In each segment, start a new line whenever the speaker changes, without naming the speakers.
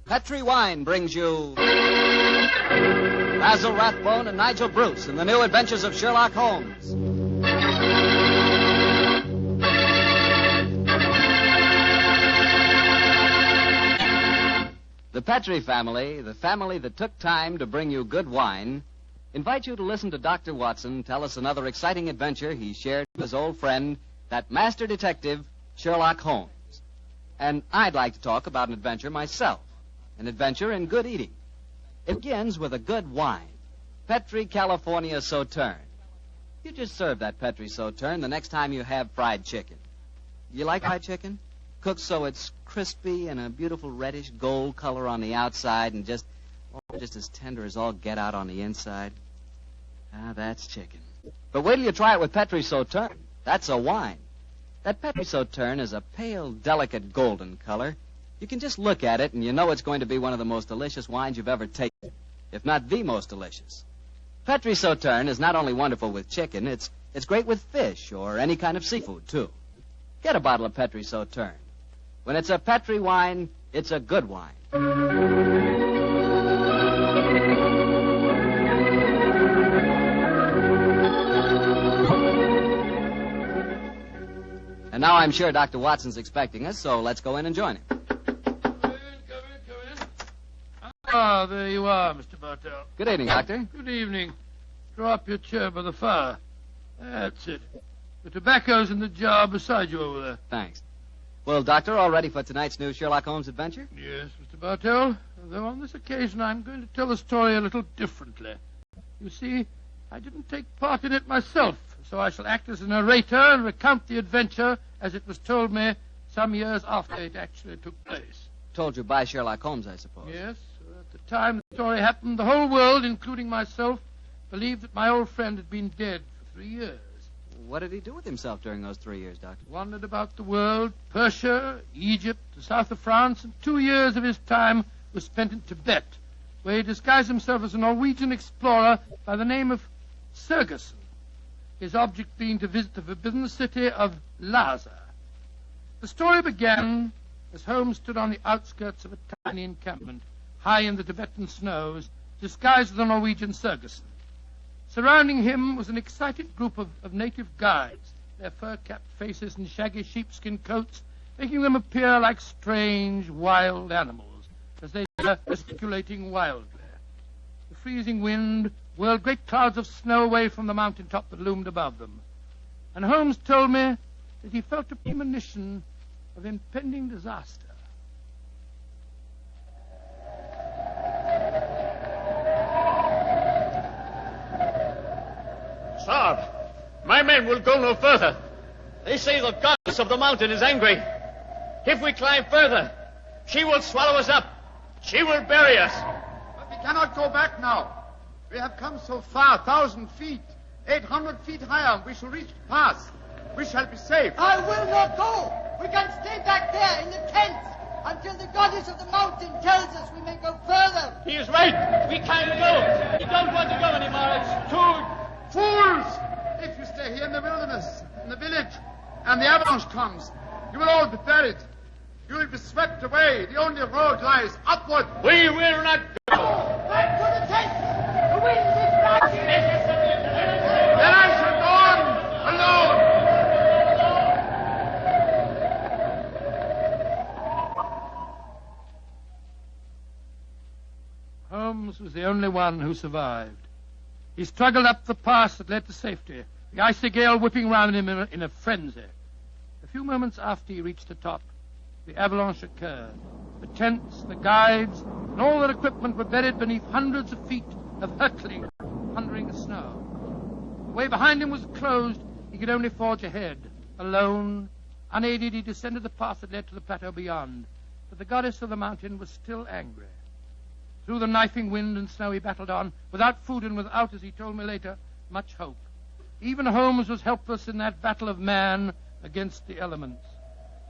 Petri Wine brings you Basil Rathbone and Nigel Bruce in the new adventures of Sherlock Holmes. The Petri family, the family that took time to bring you good wine, invite you to listen to Dr. Watson tell us another exciting adventure he shared with his old friend, that master detective, Sherlock Holmes. And I'd like to talk about an adventure myself, an adventure in good eating. It begins with a good wine, Petri California Sauterne. You just serve that Petri Sauterne the next time you have fried chicken. You like fried chicken? Cooked so it's crispy and a beautiful reddish gold color on the outside and just as tender as all get out on the inside. Ah, that's chicken. But wait till you try it with Petri Sauterne. That's a wine. That Petri Sauterne is a pale, delicate golden color. You can just look at it and you know it's going to be one of the most delicious wines you've ever tasted, if not the most delicious. Petri Sauterne is not only wonderful with chicken, it's great with fish or any kind of seafood, too. Get a bottle of Petri Sauterne. When it's a Petri wine, it's a good wine. And now I'm sure Dr. Watson's expecting us, so let's go in and join him.
Come in. Ah, there you are, Mr. Bartell.
Good evening, Doctor.
Good evening. Draw up your chair by the fire. That's it. The tobacco's in the jar beside you over there.
Thanks. Well, Doctor, all ready for tonight's new Sherlock Holmes adventure?
Yes, Mr. Bartell. Though on this occasion I'm going to tell the story a little differently. You see, I didn't take part in it myself, so I shall act as a narrator and recount the adventure as it was told me some years after it actually took place.
Told you by Sherlock Holmes, I suppose.
Yes. At the time the story happened, the whole world, including myself, believed that my old friend had been dead for 3 years.
What did he do with himself during those 3 years, Doctor?
Wandered about the world, Persia, Egypt, the south of France, and 2 years of his time was spent in Tibet, where he disguised himself as a Norwegian explorer by the name of Sergerson, his object being to visit the forbidden city of Lhasa. The story began as Holmes stood on the outskirts of a tiny encampment, high in the Tibetan snows, disguised as the Norwegian Sergerson. Surrounding him was an excited group of native guides, their fur-capped faces and shaggy sheepskin coats making them appear like strange, wild animals as they were gesticulating wildly. The freezing wind whirled great clouds of snow away from the mountaintop that loomed above them. And Holmes told me that he felt a premonition of impending disaster.
Sir, my men will go no further. They say the goddess of the mountain is angry. If we climb further, she will swallow us up. She will bury us.
But we cannot go back now. We have come so far, 1,000 feet, 800 feet higher. We shall reach the pass. We shall be safe.
I will not go. We can stay back there in the tents until the goddess of the mountain tells us we may go further.
He is right. We can't go. We don't want to go anymore. It's too...
Fools! If you stay here in the wilderness, in the village, and the avalanche comes, you will all be buried. You will be swept away. The only road lies upward.
We will not go.
Back to the tent. The wind is rising.
Then I shall go on alone.
Holmes was the only one who survived. He struggled up the pass that led to safety, the icy gale whipping round him in a frenzy. A few moments after he reached the top, the avalanche occurred. The tents, the guides, and all their equipment were buried beneath hundreds of feet of hurtling, thundering snow. The way behind him was closed. He could only forge ahead. Alone, unaided, he descended the path that led to the plateau beyond. But the goddess of the mountain was still angry. Through the knifing wind and snow he battled on, without food and without, as he told me later, much hope. Even Holmes was helpless in that battle of man against the elements.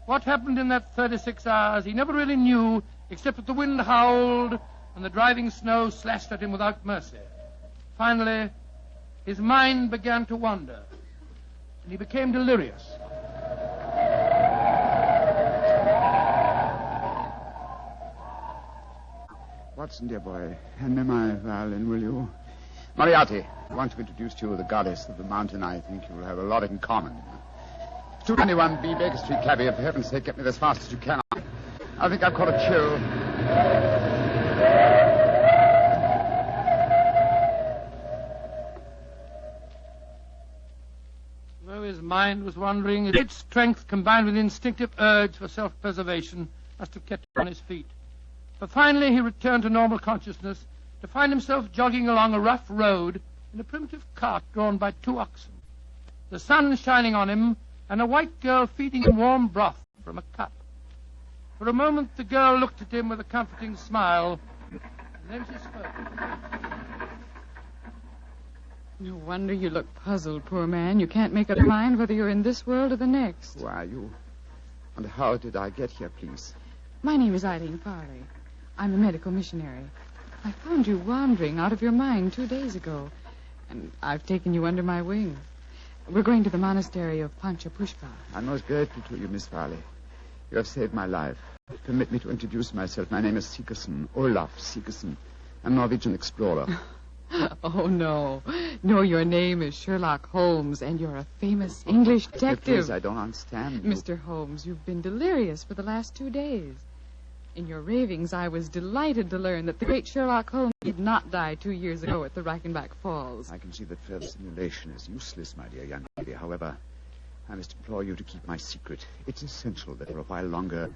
What happened in that 36 hours he never really knew, except that the wind howled and the driving snow slashed at him without mercy. Finally, his mind began to wander, and he became delirious.
Watson, dear boy, hand me my violin, will you? Moriarty, I want to introduce to you the goddess of the mountain. I think you will have a lot in common. 221B Baker Street, cabby. For heaven's sake, get me as fast as you can. I think I've caught a chill.
Though his mind was wandering, its strength combined with instinctive urge for self-preservation must have kept him on his feet. But finally he returned to normal consciousness to find himself jogging along a rough road in a primitive cart drawn by 2 oxen. The sun shining on him, and a white girl feeding him warm broth from a cup. For a moment the girl looked at him with a comforting smile, and then she spoke.
No wonder you look puzzled, poor man. You can't make up your mind whether you're in this world or the next.
Who are you? And how did I get here, please?
My name is Eileen Farley. I'm a medical missionary. I found you wandering out of your mind 2 days ago, and I've taken you under my wing. We're going to the monastery of Panchapushpa.
I'm most grateful to you, Miss Farley. You have saved my life. Permit me to introduce myself. My name is Sigerson, Olaf Sigerson. I'm a Norwegian explorer.
Oh, no. No, your name is Sherlock Holmes, and you're a famous English detective.
Please, I don't understand you.
Mr. Holmes, you've been delirious for the last 2 days. In your ravings, I was delighted to learn that the great Sherlock Holmes did not die 2 years ago at the Reichenbach Falls.
I can see that further simulation is useless, my dear young lady. However, I must implore you to keep my secret. It's essential that for a while longer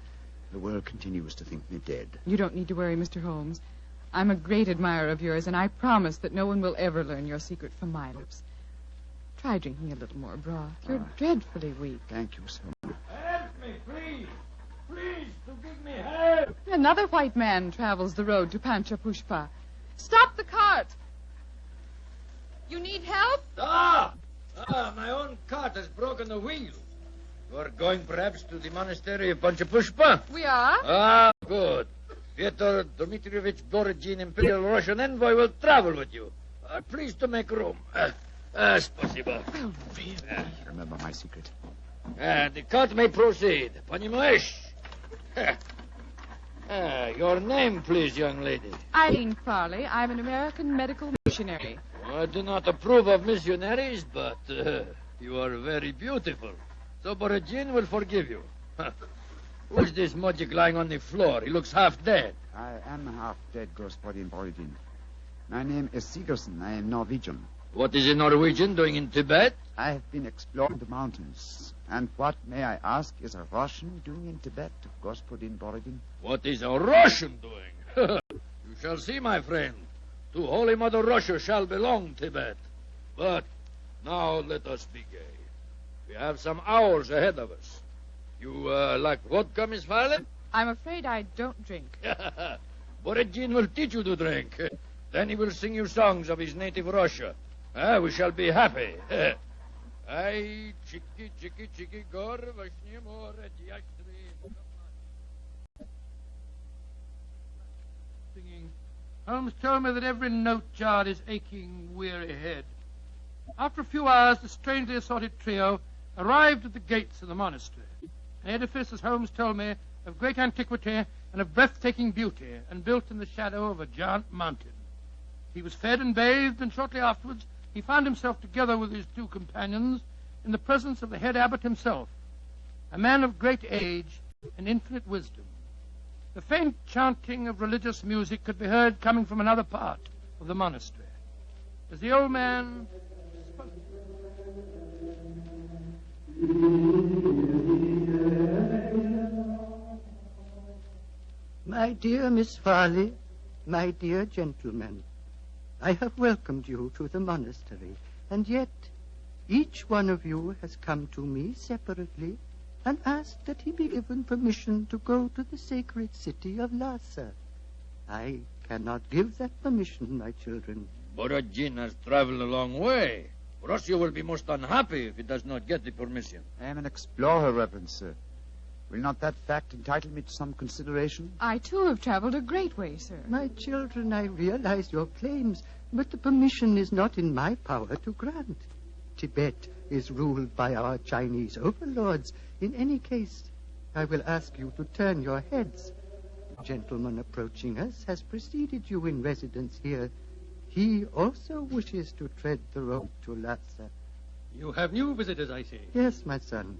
the world continues to think me dead.
You don't need to worry, Mr. Holmes. I'm a great admirer of yours, and I promise that no one will ever learn your secret from my lips. Try drinking a little more broth. You're dreadfully weak.
Thank you so much.
Help me, please. Please, to give me help.
Another white man travels the road to Panchapushpa. Stop the cart! You need help?
Stop! My own cart has broken the wheel. You are going perhaps to the monastery of Panchapushpa?
We are.
Good. Fyodor Dmitrievich Borodin, Imperial Russian envoy, will travel with you. Please to make room. Спасибо.
Well, really?
Remember my secret.
The cart may proceed. Понимаешь? Your name, please, young lady.
Eileen Farley. I'm an American medical missionary.
I do not approve of missionaries, but you are very beautiful. So Borodin will forgive you. Who's this mujik lying on the floor? He looks half dead.
I am half dead, Господин Borodin. My name is Sigerson. I am Norwegian.
What is a Norwegian doing in Tibet?
I have been exploring the mountains. And what, may I ask, is a Russian doing in Tibet, Господин Borodin?
What is a Russian doing? You shall see, my friend. To Holy Mother Russia shall belong Tibet. But now let us be gay. We have some hours ahead of us. You like vodka, Miss Farley?
I'm afraid I don't drink.
Borodin will teach you to drink. Then he will sing you songs of his native Russia. We shall be happy. Ay, chiki, chiki, chiki, gor, vashni, more, diastri.
Singing. Holmes told me that every note jarred his aching, weary head. After a few hours, the strangely assorted trio arrived at the gates of the monastery. An edifice, as Holmes told me, of great antiquity and of breathtaking beauty, and built in the shadow of a giant mountain. He was fed and bathed, and shortly afterwards he found himself together with his 2 companions in the presence of the head abbot himself, a man of great age and infinite wisdom. The faint chanting of religious music could be heard coming from another part of the monastery. As the old man spoke,
My dear Miss Farley, my dear gentlemen, I have welcomed you to the monastery, and yet each one of you has come to me separately and asked that he be given permission to go to the sacred city of Lhasa. I cannot give that permission, my children.
Borodin has traveled a long way. Russia will be most unhappy if he does not get the permission.
I am an explorer, Reverend Sir. Will not that fact entitle me to some consideration?
I, too, have traveled a great way, sir.
My children, I realize your claims, but the permission is not in my power to grant. Tibet is ruled by our Chinese overlords. In any case, I will ask you to turn your heads. gentleman approaching us has preceded you in residence here. He also wishes to tread the road to Lhasa.
You have new visitors, I see.
Yes, my son.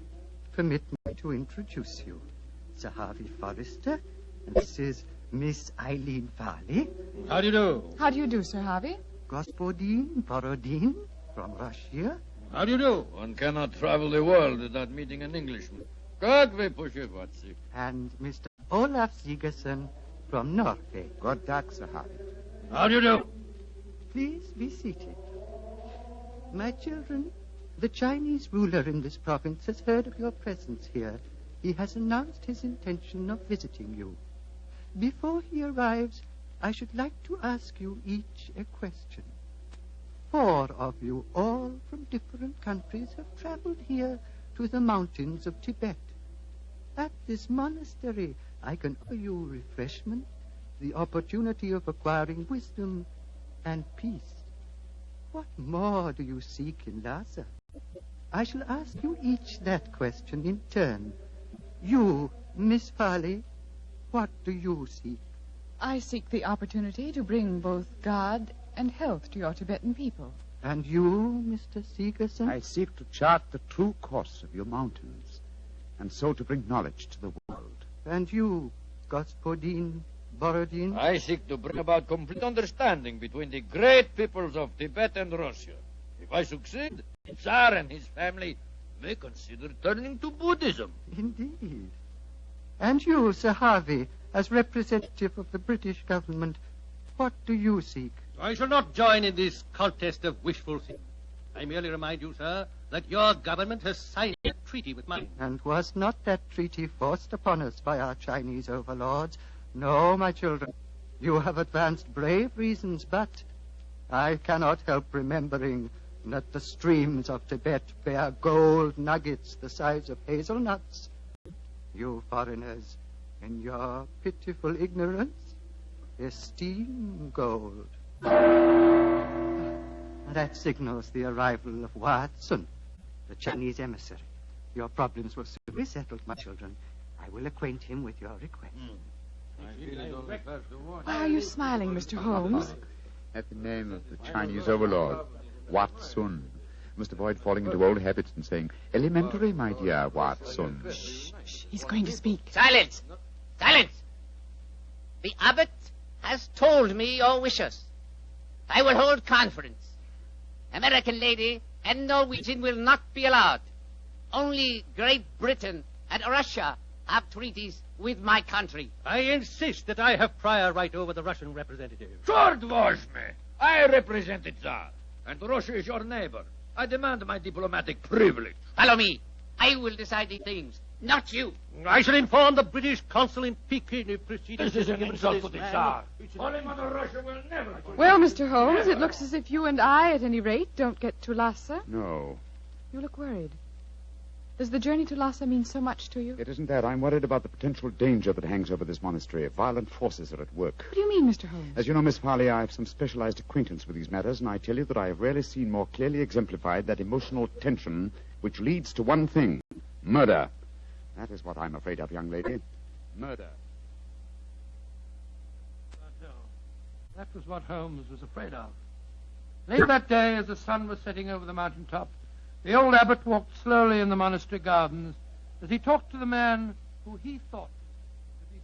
Permit me to introduce you. Sir Harvey Forrester, and this is Miss Eileen Farley.
How do you do?
How do you do, Sir Harvey?
Gospodin Borodin from Russia.
How do you do?
One cannot travel the world without meeting an Englishman. God we push it, what's it?
And Mr. Olaf Sigerson from Norway.
God dag, Sir Harvey.
How do you do?
Please be seated. My children, the Chinese ruler in this province has heard of your presence here. He has announced his intention of visiting you. Before he arrives, I should like to ask you each a question. 4 of you, all from different countries, have traveled here to the mountains of Tibet. At this monastery, I can offer you refreshment, the opportunity of acquiring wisdom and peace. What more do you seek in Lhasa? I shall ask you each that question in turn. You, Miss Farley, what do you seek?
I seek the opportunity to bring both God and health to your Tibetan people.
And you, Mr. Sigerson?
I seek to chart the true course of your mountains, and so to bring knowledge to the world.
And you, Gospodin Borodin?
I seek to bring about complete understanding between the great peoples of Tibet and Russia. If I succeed, the Tsar and his family may consider turning to Buddhism.
Indeed. And you, Sir Harvey, as representative of the British government, what do you seek?
I shall not join in this contest of wishful thinking. I merely remind you, sir, that your government has signed a treaty with mine.
And was not that treaty forced upon us by our Chinese overlords? No, my children. You have advanced brave reasons, but I cannot help remembering that the streams of Tibet bear gold nuggets the size of hazelnuts. You foreigners, in your pitiful ignorance, esteem gold. That signals the arrival of Watson, the Chinese emissary. Your problems will soon be settled, my children. I will acquaint him with your request.
Why are you smiling, Mr. Holmes?
At the name of the Chinese overlord, Watson. Must avoid falling into old habits and saying, elementary, my dear Watson.
Shh. He's going to speak.
Silence! Silence! The abbot has told me your wishes. I will hold conference. American lady and Norwegian will not be allowed. Only Great Britain and Russia have treaties with my country.
I insist that I have prior right over the Russian representative.
Short wash me. I represent the Tsar, and Russia is your neighbor. I demand my diplomatic privilege.
Follow me. I will decide these things, not you.
I shall inform the British consul in Peking if proceedings...
This is an
given
insult
to
to
this
the
man.
Tsar. Holy Mother Russia will never...
Well, Mr. Holmes, it looks as if you and I, at any rate, don't get to Lhasa.
No,
You look worried. Does the journey to Lhasa mean so much to you?
it isn't that. I'm worried about the potential danger that hangs over this monastery. Violent forces are at work.
What do you mean, Mr. Holmes?
As you know, Miss Farley, I have some specialized acquaintance with these matters, and I tell you that I have rarely seen more clearly exemplified that emotional tension which leads to one thing, murder. That is what I'm afraid of, young lady. Murder.
That was what Holmes was afraid of. Late that day, as the sun was setting over the mountaintop, the old abbot walked slowly in the monastery gardens as he talked to the man who he thought to be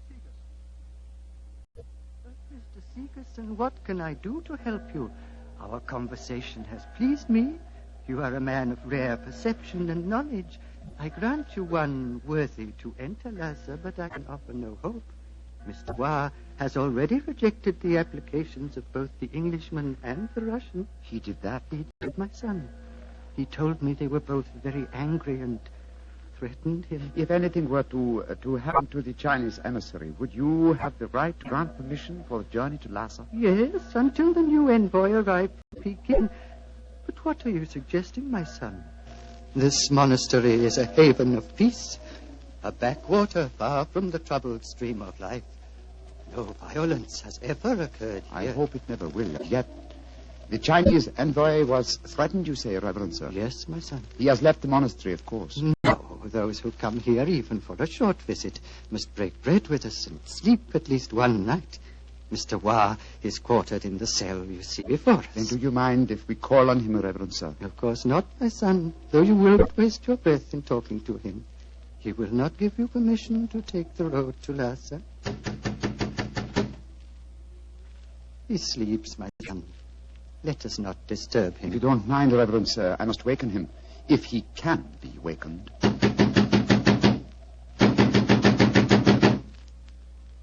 Sigerson.
Mr. Sigerson, what can I do to help you? Our conversation has pleased me. You are a man of rare perception and knowledge. I grant you one worthy to enter Lhasa, but I can offer no hope. Mr. Wa has already rejected the applications of both the Englishman and the Russian.
He did that?
He did, my son. He told me they were both very angry and threatened him.
If anything were to happen to the Chinese emissary, would you have the right to grant permission for the journey to Lhasa?
Yes, until the new envoy arrived from Peking. But what are you suggesting, my son? This monastery is a haven of peace, a backwater far from the troubled stream of life. No violence has ever occurred here.
I hope it never will. Yet, the Chinese envoy was threatened, you say, Reverend Sir?
Yes, my son.
He has left the monastery, of course.
No, those who come here, even for a short visit, must break bread with us and sleep at least one night. Mr. Wah is quartered in the cell you see before us.
Then do you mind if we call on him, Reverend Sir?
Of course not, my son, though you will not waste your breath in talking to him. He will not give you permission to take the road to Lhasa. He sleeps, my son. Let us not disturb him.
If you don't mind, Reverend Sir, I must waken him, if he can be wakened.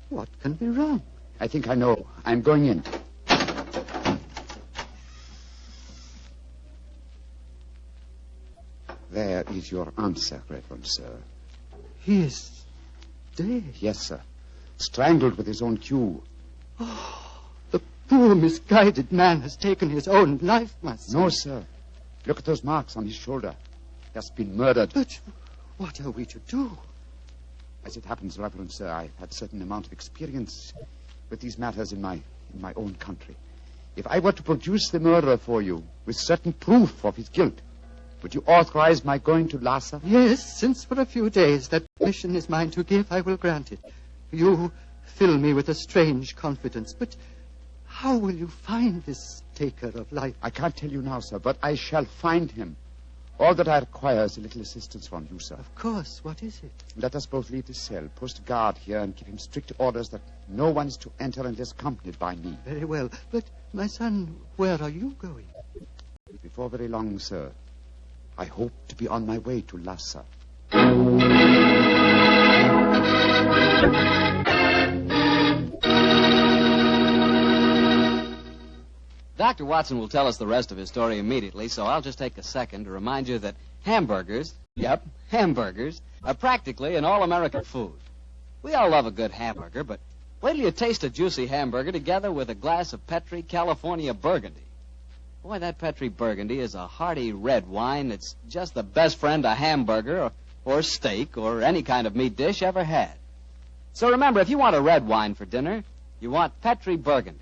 What can be wrong?
I think I know. I'm going in. There is your answer, Reverend Sir.
He is dead.
Yes, sir. Strangled with his own cue.
The poor, misguided man has taken his own life, my son.
No, sir. Look at those marks on his shoulder. He has been murdered.
But what are we to do?
As it happens, Reverend Sir, I've had a certain amount of experience with these matters in my own country. If I were to produce the murderer for you with certain proof of his guilt, would you authorize my going to Lhasa?
Yes, since for a few days that permission is mine to give, I will grant it. You fill me with a strange confidence, but how will you find this taker of life?
I can't tell you now, sir, but I shall find him. All that I require is a little assistance from you, sir.
Of course. What is it?
Let us both leave the cell, post a guard here, and give him strict orders that no one is to enter unless accompanied by me.
Very well. But, my son, where are you going?
Before very long, sir, I hope to be on my way to Lhasa.
Dr. Watson will tell us the rest of his story immediately, so I'll just take a second to remind you that hamburgers, hamburgers, are practically an all-American food. We all love a good hamburger, but wait till you taste a juicy hamburger together with a glass of Petri California Burgundy. Boy, that Petri Burgundy is a hearty red wine that's just the best friend a hamburger or steak or any kind of meat dish ever had. So remember, if you want a red wine for dinner, you want Petri Burgundy.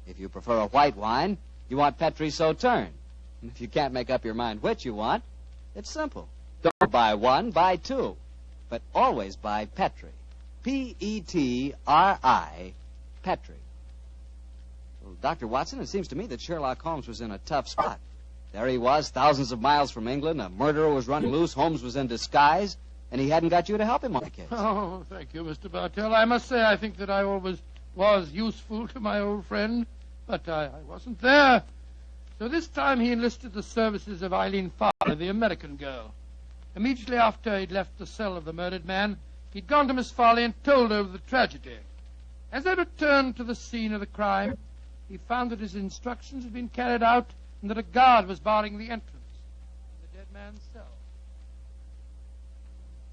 If you prefer a white wine, you want Petri Sauterne. And if you can't make up your mind which you want, it's simple. Don't buy one, buy two. But always buy Petri. Petri. Petri. Well, Dr. Watson, it seems to me that Sherlock Holmes was in a tough spot. There he was, thousands of miles from England. A murderer was running loose. Holmes was in disguise. And he hadn't got you to help him on the case.
Oh, thank you, Mr. Bartell. I must say I think that I always was useful to my old friend. But I wasn't there. So this time he enlisted the services of Eileen Farley, the American girl. Immediately after he'd left the cell of the murdered man, he'd gone to Miss Farley and told her of the tragedy. As they returned to the scene of the crime, he found that his instructions had been carried out and that a guard was barring the entrance to the dead man's cell.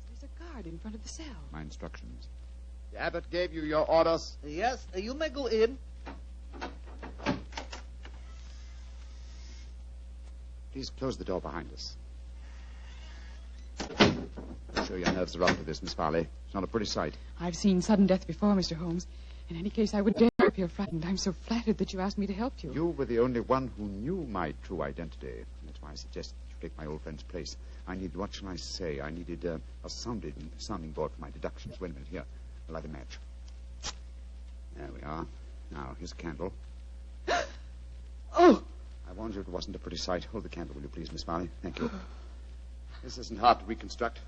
There's a guard in front of the cell.
My instructions.
The abbot gave you your orders.
Yes, you may go in.
Please close the door behind us. I'm sure your nerves are up to this, Miss Farley. It's not a pretty sight.
I've seen sudden death before, Mr. Holmes. In any case, I would dare appear frightened. I'm so flattered that you asked me to help you.
You were the only one who knew my true identity. That's why I suggested you take my old friend's place. I needed, what shall I say? I needed a sounding board for my deductions. Wait a minute, here. I'll light a match. There we are. Now, here's a candle.
Oh!
I warned you it wasn't a pretty sight. Hold the candle, will you please, Miss Farley? Thank you. This isn't hard to reconstruct.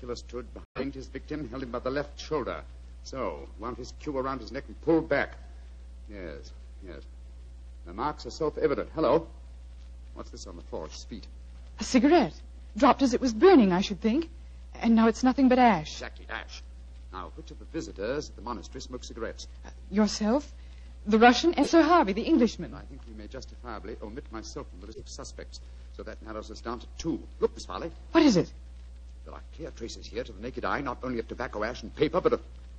Killer stood behind his victim, held him by the left shoulder. So, wound his cue around his neck and pulled back. Yes. The marks are self-evident. Hello. What's this on the floor at his feet?
A cigarette. Dropped as it was burning, I should think. And now it's nothing but ash.
Exactly, ash. Now, which of the visitors at the monastery smoke cigarettes?
Yourself? The Russian? And Sir Harvey, the Englishman.
I think we may justifiably omit myself from the list of suspects. So that narrows us down to two. Look, Miss Farley.
What is it?
There are clear traces here to the naked eye, not only of tobacco ash and paper, but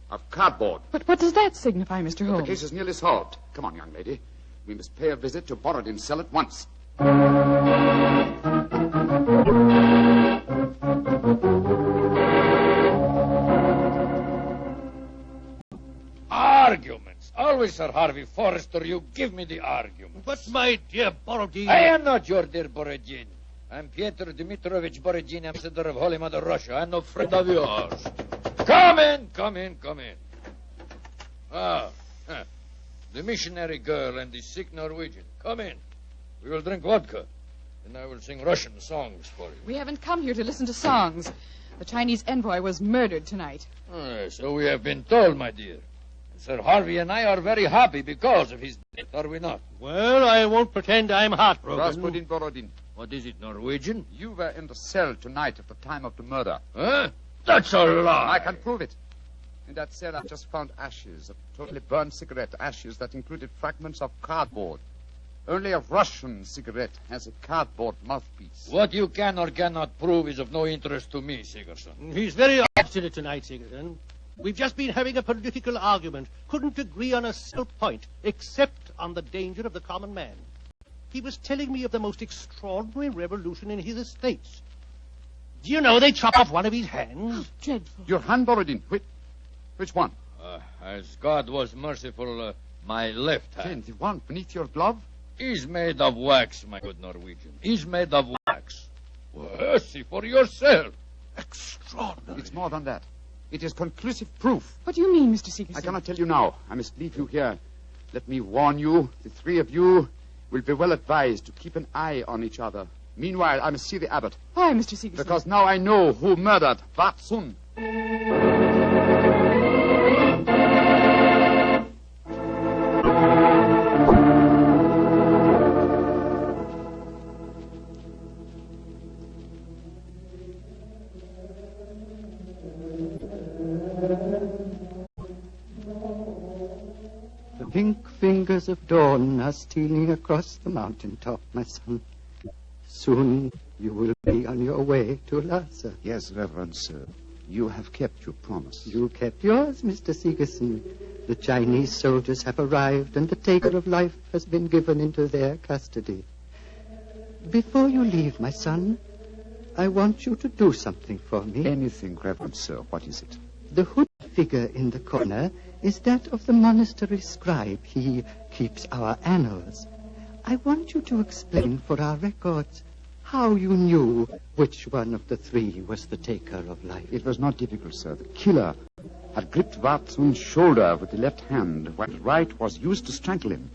of cardboard.
But what does that signify, Mr. Holmes?
The case is nearly solved. Come on, young lady. We must pay a visit to Borodin's cell at once.
Arguments. Always, Sir Harvey Forrester, you give me the argument.
But, my dear Borodin...
I am not your dear Borodin. I'm Pyotr Dmitrovich Borodin, ambassador of Holy Mother Russia. I'm no friend of yours. Come in. The missionary girl and the sick Norwegian. Come in. We will drink vodka, and I will sing Russian songs for you.
We haven't come here to listen to songs. The Chinese envoy was murdered tonight.
So we have been told, my dear. Sir Harvey and I are very happy because of his death, are we not?
Well, I won't pretend I'm heartbroken.
Rasputin Borodin,
What is it, Norwegian?
you were in the cell tonight at the time of the murder.
Huh? That's a lie.
I can prove it. In that cell, I've just found ashes, of totally burned cigarette ashes that included fragments of cardboard. Only a Russian cigarette has a cardboard mouthpiece.
What you can or cannot prove is of no interest to me, Sigerson.
He's very obstinate tonight, Sigerson. We've just been having a political argument. Couldn't agree on a single point, except on the danger of the common man. He was telling me of the most extraordinary revolution in his estates. Do you know they chop off one of his hands?
Dreadful.
Your hand, Borodin. Which one?
As God was merciful, my left hand.
The one beneath your glove?
He's made of wax, my good Norwegian. He's made of wax. Well, see for yourself. Extraordinary.
It's more than that. It is conclusive proof.
What do you mean, Mr. Seegerson?
I cannot tell you now. I must leave you here. Let me warn you, the three of you will be well advised to keep an eye on each other. Meanwhile, I must see the abbot.
Why, Mr. Seegerson?
Because now I know who murdered Vatsun.
The pink fingers of dawn are stealing across the mountaintop, my son. Soon you will be on your way to Lhasa.
Yes, Reverend Sir. You have kept your promise.
You kept yours, Mr. Seegerson. The Chinese soldiers have arrived, and the taker of life has been given into their custody. Before you leave, my son, I want you to do something for me.
Anything, Reverend Sir. What is it?
The hooded figure in the corner is that of the monastery scribe. He keeps our annals. I want you to explain for our records how you knew which one of the three was the taker of life.
It was not difficult, sir. The killer had gripped Vatsun's shoulder with the left hand, while the right was used to strangle him.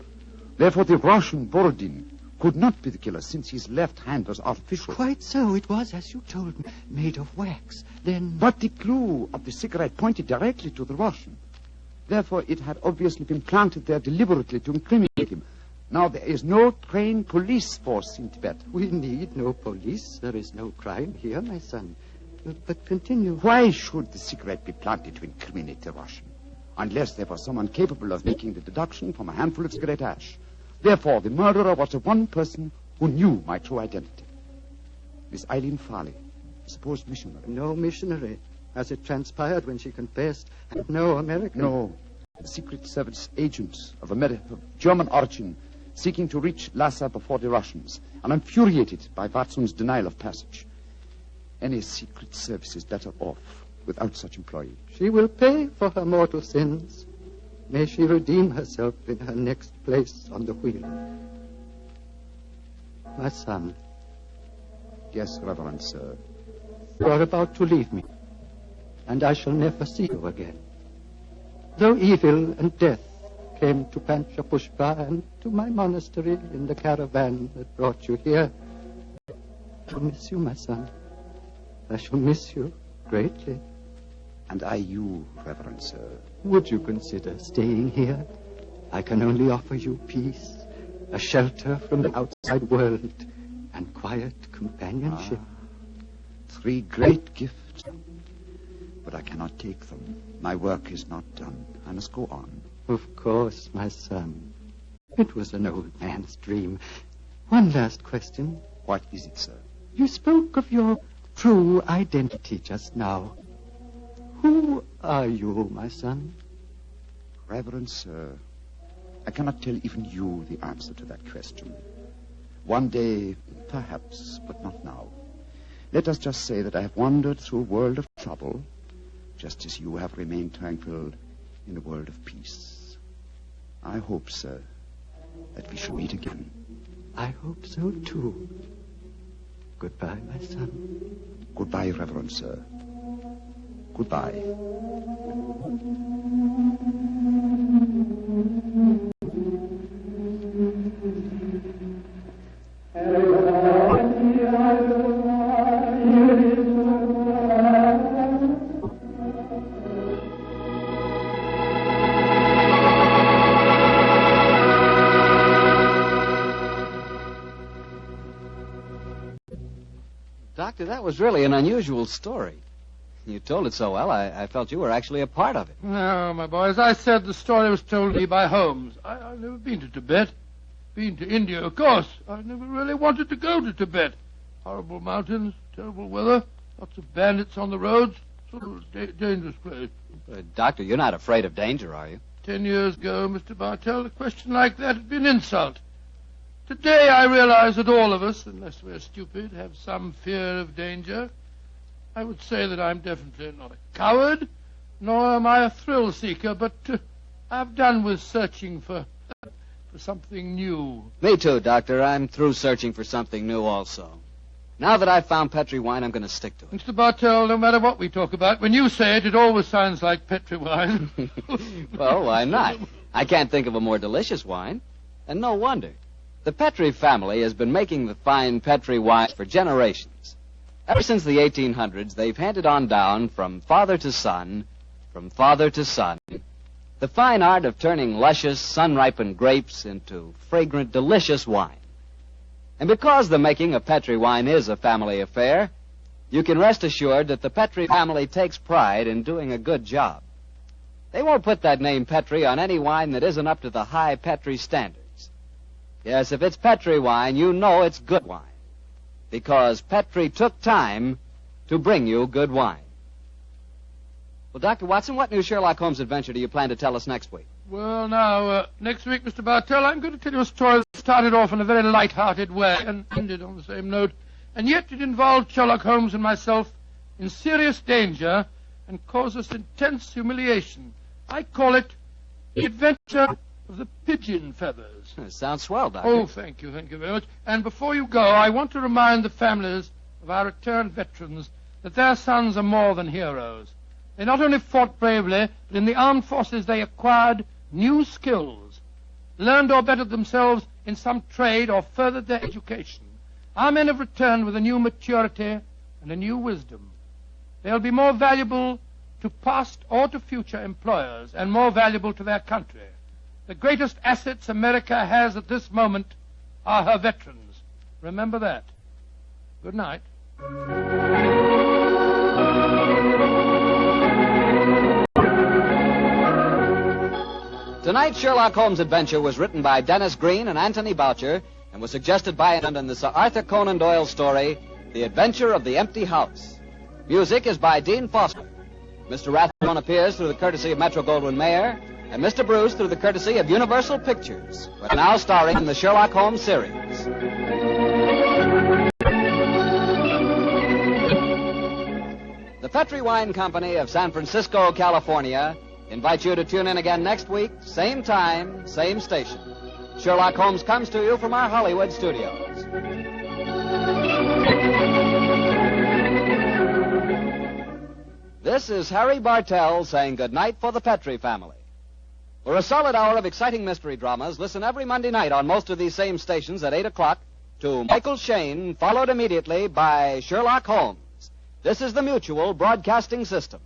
Therefore, the Russian Borodin could not be the killer, since his left hand was artificial.
Quite so. It was, as you told me, made of wax. Then...
But the clue of the cigarette pointed directly to the Russian. Therefore, it had obviously been planted there deliberately to incriminate him. Now, there is no trained police force in Tibet.
We need no police. There is no crime here, my son. But continue.
Why should the cigarette be planted to incriminate the Russian? Unless there was someone capable of making the deduction from a handful of cigarette ash. Therefore, the murderer was the one person who knew my true identity. Miss Eileen Farley, supposed missionary.
No missionary. As it transpired when she confessed, and no American.
No. A Secret Service agent of German origin, seeking to reach Lhasa before the Russians, and infuriated by Vatsun's denial of passage. Any Secret Service is better off without such employee.
She will pay for her mortal sins. May she redeem herself in her next place on the wheel. My son.
Yes, Reverend Sir.
You are about to leave me, and I shall never see you again. Though evil and death came to Panchapushpa and to my monastery in the caravan that brought you here, I shall miss you, my son. I shall miss you greatly.
And I you, Reverend Sir.
Would you consider staying here? I can only offer you peace, a shelter from the outside world, and quiet companionship.
Three great gifts. But I cannot take them. My work is not done. I must go on.
Of course, my son. It was an old man's dream. One last question.
What is it, sir?
You spoke of your true identity just now. Who are you, my son?
Reverend Sir, I cannot tell even you the answer to that question. One day, perhaps, but not now. Let us just say that I have wandered through a world of trouble, just as you have remained tranquil in a world of peace. I hope, sir, that we shall meet again.
I hope so, too. Goodbye, my son.
Goodbye, Reverend Sir. Goodbye.
Doctor, that was really an unusual story. You told it so well, I felt you were actually a part of it.
No, my boy, as I said, the story was told me by Holmes. I've never been to Tibet. Been to India, of course. I never really wanted to go to Tibet. Horrible mountains, terrible weather, lots of bandits on the roads. Sort of a dangerous place.
Doctor, you're not afraid of danger, are you?
10 years ago, Mr. Bartell, a question like that would be an insult. Today I realize that all of us, unless we're stupid, have some fear of danger. I would say that I'm definitely not a coward, nor am I a thrill seeker, but I've done with searching for something new.
Me too, Doctor. I'm through searching for something new also. Now that I've found Petri wine, I'm going to stick to it.
Mr. Bartell, no matter what we talk about, when you say it, it always sounds like Petri wine.
Well, why not? I can't think of a more delicious wine. And no wonder. The Petri family has been making the fine Petri wine for generations. Ever since the 1800s, they've handed on down from father to son, the fine art of turning luscious, sun-ripened grapes into fragrant, delicious wine. And because the making of Petri wine is a family affair, you can rest assured that the Petri family takes pride in doing a good job. They won't put that name Petri on any wine that isn't up to the high Petri standards. Yes, if it's Petri wine, you know it's good wine. Because Petri took time to bring you good wine. Well, Dr. Watson, what new Sherlock Holmes adventure do you plan to tell us next week?
Well, now, next week, Mr. Bartell, I'm going to tell you a story that started off in a very light-hearted way and ended on the same note. And yet it involved Sherlock Holmes and myself in serious danger and caused us intense humiliation. I call it The Adventure of the Pigeon Feathers.
Sounds swell, Doctor.
Oh, thank you very much. And before you go, I want to remind the families of our returned veterans that their sons are more than heroes. They not only fought bravely, but in the armed forces they acquired new skills, learned or bettered themselves in some trade or furthered their education. Our men have returned with a new maturity and a new wisdom. They'll be more valuable to past or to future employers and more valuable to their country. The greatest assets America has at this moment are her veterans. Remember that. Good night.
Tonight's Sherlock Holmes adventure was written by Dennis Green and Anthony Boucher and was suggested by and in the Sir Arthur Conan Doyle story, The Adventure of the Empty House. Music is by Dean Foster. Mr. Rathbone appears through the courtesy of Metro-Goldwyn-Mayer, and Mr. Bruce through the courtesy of Universal Pictures, but now starring in the Sherlock Holmes series. The Petri Wine Company of San Francisco, California, invites you to tune in again next week, same time, same station. Sherlock Holmes comes to you from our Hollywood studios. This is Harry Bartell saying goodnight for the Petri family. For a solid hour of exciting mystery dramas, listen every Monday night on most of these same stations at 8 o'clock to Michael Shayne, followed immediately by Sherlock Holmes. This is the Mutual Broadcasting System.